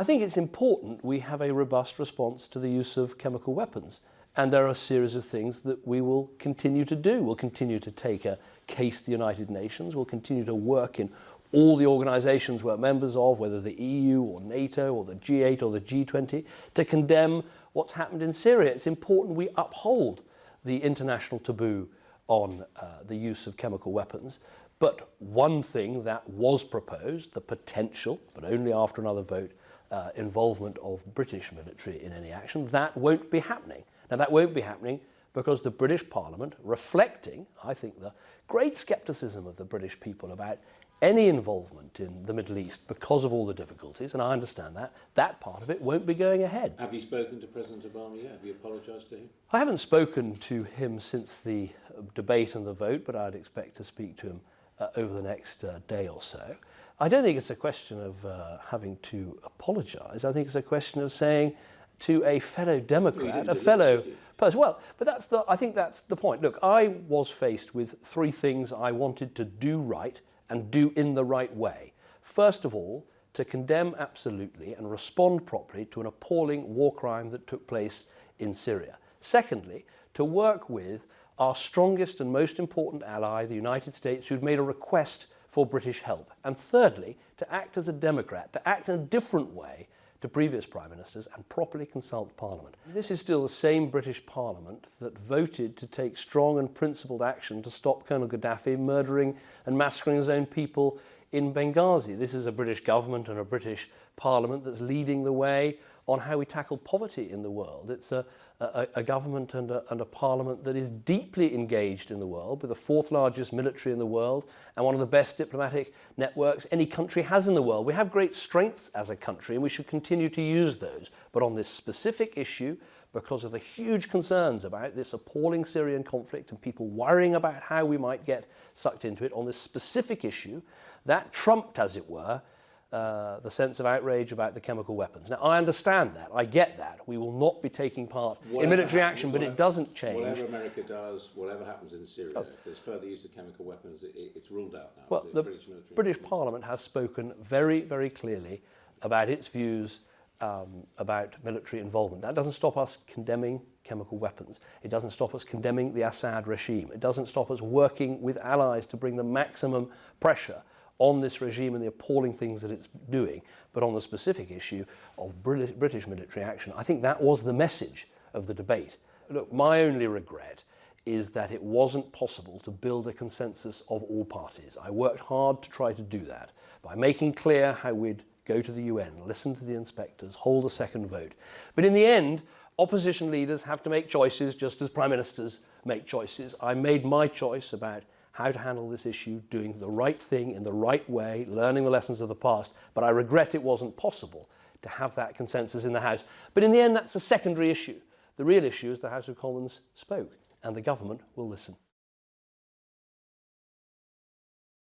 I think it's important we have a robust response to the use of chemical weapons. And there are a series of things that we will continue to do. We'll continue to take a case to the United Nations. We'll continue to work in all the organisations we're members of, whether the EU or NATO or the G8 or the G20, to condemn what's happened in Syria. It's important we uphold the international taboo on the use of chemical weapons. But one thing that was proposed, the potential, but only after another vote, involvement of British military in any action, that won't be happening. Now, that won't be happening because the British Parliament, reflecting, I think, the great scepticism of the British people about any involvement in the Middle East because of all the difficulties, and I understand that, that part of it won't be going ahead. Have you spoken to President Obama yet? Have you apologised to him? I haven't spoken to him since the debate and the vote, but I'd expect to speak to him over the next day or so. I don't think it's a question of having to apologise. I think it's a question of saying to a fellow Democrat, a fellow person. Well, but I think that's the point. Look, I was faced with three things I wanted to do right and do in the right way. First of all, to condemn absolutely and respond properly to an appalling war crime that took place in Syria. Secondly, to work with our strongest and most important ally, the United States, who'd made a request for British help. And thirdly, to act as a Democrat, to act in a different way to previous Prime Ministers and properly consult Parliament. This is still the same British Parliament that voted to take strong and principled action to stop Colonel Gaddafi murdering and massacring his own people in Benghazi. This is a British government and a British Parliament that's leading the way on how we tackle poverty in the world. It's a government and a parliament that is deeply engaged in the world, with the fourth largest military in the world and one of the best diplomatic networks any country has in the world. We have great strengths as a country and we should continue to use those. But on this specific issue, because of the huge concerns about this appalling Syrian conflict and people worrying about how we might get sucked into it, on this specific issue, that trumped, as it were, the sense of outrage about the chemical weapons. Now, I understand that. I get that. We will not be taking part in military action, but it doesn't change. Whatever America does, whatever happens in Syria, if there's further use of chemical weapons, it's ruled out now. Well, the British Parliament has spoken very, very clearly about its views about military involvement. That doesn't stop us condemning chemical weapons. It doesn't stop us condemning the Assad regime. It doesn't stop us working with allies to bring the maximum pressure on this regime and the appalling things that it's doing. But on the specific issue of British military action, I think that was the message of the debate. Look, my only regret is that it wasn't possible to build a consensus of all parties. I worked hard to try to do that by making clear how we'd go to the UN, listen to the inspectors, hold a second vote. But in the end, opposition leaders have to make choices just as prime ministers make choices. I made my choice about how to handle this issue, doing the right thing in the right way, learning the lessons of the past, but I regret it wasn't possible to have that consensus in the House. But in the end, that's a secondary issue. The real issue is the House of Commons spoke, and the government will listen.